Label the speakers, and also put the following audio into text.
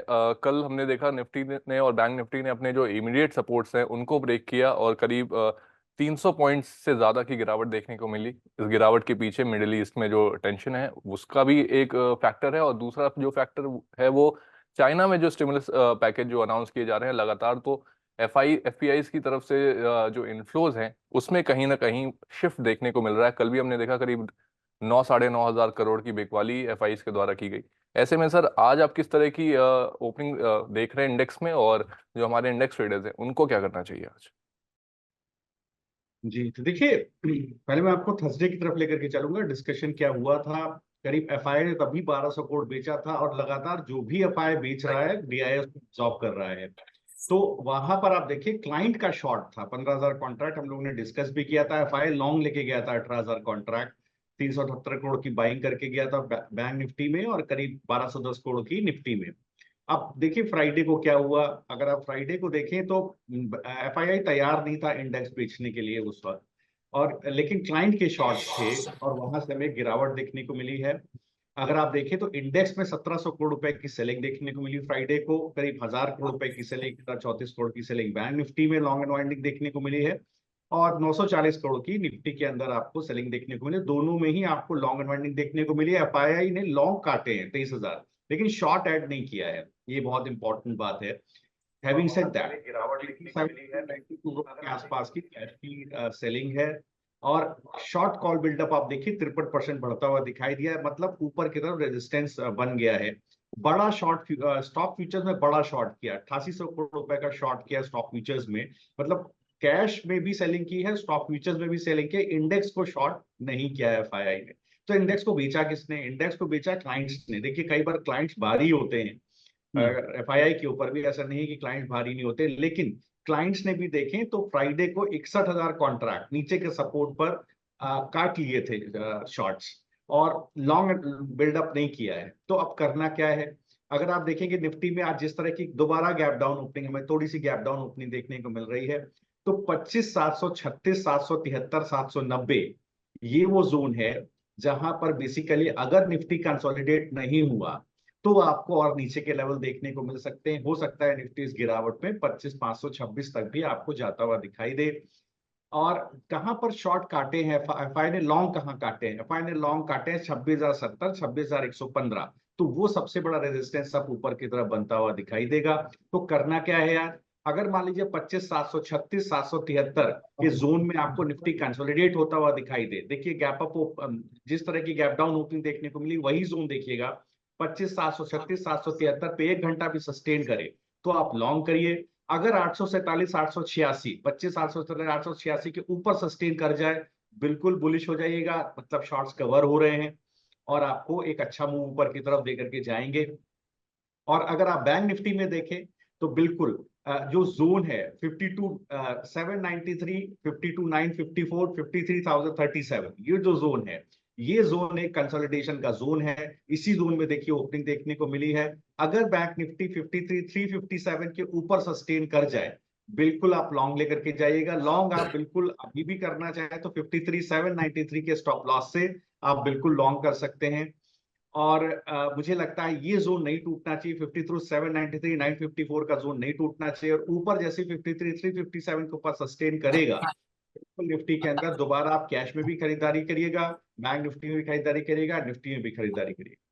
Speaker 1: कल हमने देखा निफ्टी ने और बैंक निफ्टी ने अपने जो इमीडिएट सपोर्ट्स हैं उनको ब्रेक किया और करीब 300 पॉइंट्स से ज़्यादा की गिरावट देखने को मिली। इस गिरावट के पीछे मिडिल ईस्ट में जो टेंशन है उसका भी एक फैक्टर है, और दूसरा जो फैक्टर है वो चाइना में जो स्टिमुलस पैकेज जो अनाउंस किए जा रहे हैं लगातार, तो एफपीआई की तरफ से जो इनफ्लोज हैं उसमें कहीं ना कहीं शिफ्ट देखने को मिल रहा है। कल भी हमने देखा करीब 9 साढ़े 9 हजार करोड़ की बिकवाली एफआई के द्वारा की गई। ऐसे में सर आज आप किस तरह की ओपनिंग देख रहे हैं इंडेक्स में, और जो हमारे इंडेक्स ट्रेडर्स हैं उनको क्या करना चाहिए आज?
Speaker 2: जी तो देखिए, पहले मैं आपको थर्सडे की तरफ लेकर के चलूंगा। डिस्कशन क्या हुआ था? करीब एफआई ने तभी 1200 करोड़ बेचा था और लगातार जो भी एफआई बेच रहा है डीआईएस जॉब कर रहा है। तो वहां पर आप देखिए क्लाइंट का शॉर्ट था 15,000 कॉन्ट्रैक्ट। हम लोगों ने डिस्कस भी किया था। एफआई लॉन्ग लेके गया था 18,000 कॉन्ट्रैक्ट, 378 करोड़ की बाइंग करके गया था बैंक निफ्टी में और करीब 1210 करोड़ की निफ्टी में। अब देखिए फ्राइडे को क्या हुआ। अगर आप फ्राइडे को देखें तो एफआईआई तैयार नहीं था इंडेक्स बेचने के लिए उस वक्त, और लेकिन क्लाइंट के शॉर्ट्स थे और वहां से हमें गिरावट देखने को मिली है। अगर आप देखें तो इंडेक्स में 1700 करोड़ रुपए की सेलिंग देखने को मिली फ्राइडे को, करीब 1000 करोड़ रुपए की सेलिंग, 34 करोड़ की सेलिंग बैंक निफ्टी में लॉन्ग एंड वाइंडिंग देखने को मिली है, और 940 करोड़ की निफ्टी के अंदर आपको सेलिंग देखने को मिली। दोनों में ही आपको लॉन्ग एंड वाइंडिंग देखने को मिली है। एफआईआई ने लॉन्ग काटे हैं 23,000, लेकिन शॉर्ट ऐड नहीं किया है। ये बहुत इंपॉर्टेंट बात है। हैविंग सेड दैट, गिरावट देखने को मिली है 92 के आसपास की कैश की सेलिंग है। और शॉर्ट कॉल बिल्डअप आप देखिए 53% बढ़ता हुआ दिखाई दिया है, मतलब ऊपर की तरफ रेजिस्टेंस बन गया है। बड़ा शॉर्ट स्टॉक फ्यूचर्स में बड़ा शॉर्ट किया, 8800 करोड़ रुपए का शॉर्ट किया स्टॉक फ्यूचर्स में। मतलब कैश में भी सेलिंग की है, स्टॉक फ्यूचर्स में भी सेलिंग की है, इंडेक्स को शॉर्ट नहीं किया है एफआईआई ने। तो इंडेक्स को बेचा किसने? इंडेक्स को बेचा क्लाइंट्स ने। देखिए कई बार क्लाइंट्स भारी होते हैं, एफआईआई के ऊपर भी ऐसा नहीं है कि क्लाइंट भारी नहीं होते, लेकिन क्लाइंट्स ने भी देखें तो फ्राइडे को 61,000 कॉन्ट्रैक्ट नीचे के सपोर्ट पर काट लिए थे शॉर्ट्स, और लॉन्ग बिल्डअप नहीं किया है। तो अब करना क्या है? अगर आप देखेंगे निफ्टी में आज जिस तरह की दोबारा गैप डाउन ओपनिंग, हमें थोड़ी सी गैप डाउन ओपनिंग देखने को मिल रही है, तो 25,736, 773, 790 ये वो जोन है जहां पर बेसिकली अगर निफ्टी कंसोलिडेट नहीं हुआ तो आपको और नीचे के लेवल देखने को मिल सकते हैं। हो सकता है निफ्टी इस गिरावट में 25,526 तक भी आपको जाता हुआ दिखाई दे। और कहां पर शॉर्ट काटे हैं एफआई ने? लॉन्ग कहां काटे हैं? एफआई ने लॉन्ग काटे हैं 26,070, 26,115। तो वो सबसे बड़ा रेजिस्टेंस सब ऊपर की तरफ बनता हुआ दिखाई देगा। तो करना क्या है यार? अगर मान लीजिए 25,736, 773 के जोन में आपको निफ्टी कंसोलिडेट होता हुआ दिखाई दे, देखिए गैप अप जिस तरह की गैप डाउन ओपनिंग देखने को मिली वही जोन देखिएगा। 25,736, 773 पे एक घंटा भी सस्टेन करे तो आप लॉन्ग करिए। अगर 847, 886, 25, 847, 886 के ऊपर सस्टेन कर जाए, बिल्कुल बुलिश हो जाइएगा, मतलब शॉर्ट्स कवर हो रहे हैं और आपको एक अच्छा मूव ऊपर की तरफ देकर के जाएंगे। और अगर आप बैंक निफ्टी में देखें तो बिल्कुल जो जोन है 52,793, 52,954, 53,037, ये जो जोन है, ये जोन एक कंसोलिडेशन का जोन है। इसी जोन में देखिए ओपनिंग देखने को मिली है। अगर बैंक निफ्टी 53,357 के ऊपर सस्टेन कर जाए, बिल्कुल आप लॉन्ग लेकर के जाइएगा। लॉन्ग आप बिल्कुल अभी भी करना चाहे तो 53,793 के स्टॉप लॉस से आप बिल्कुल लॉन्ग कर सकते हैं। और मुझे लगता है ये जोन नहीं टूटना चाहिए, 53,793, 954 का जोन नहीं टूटना चाहिए। और ऊपर जैसे 53,357 के ऊपर सस्टेन करेगा, बिल्कुल निफ्टी के अंदर दोबारा आप कैश में भी खरीदारी करिएगा, बैंक निफ्टी में भी खरीदारी करिएगा, निफ्टी में भी खरीदारी करिएगा।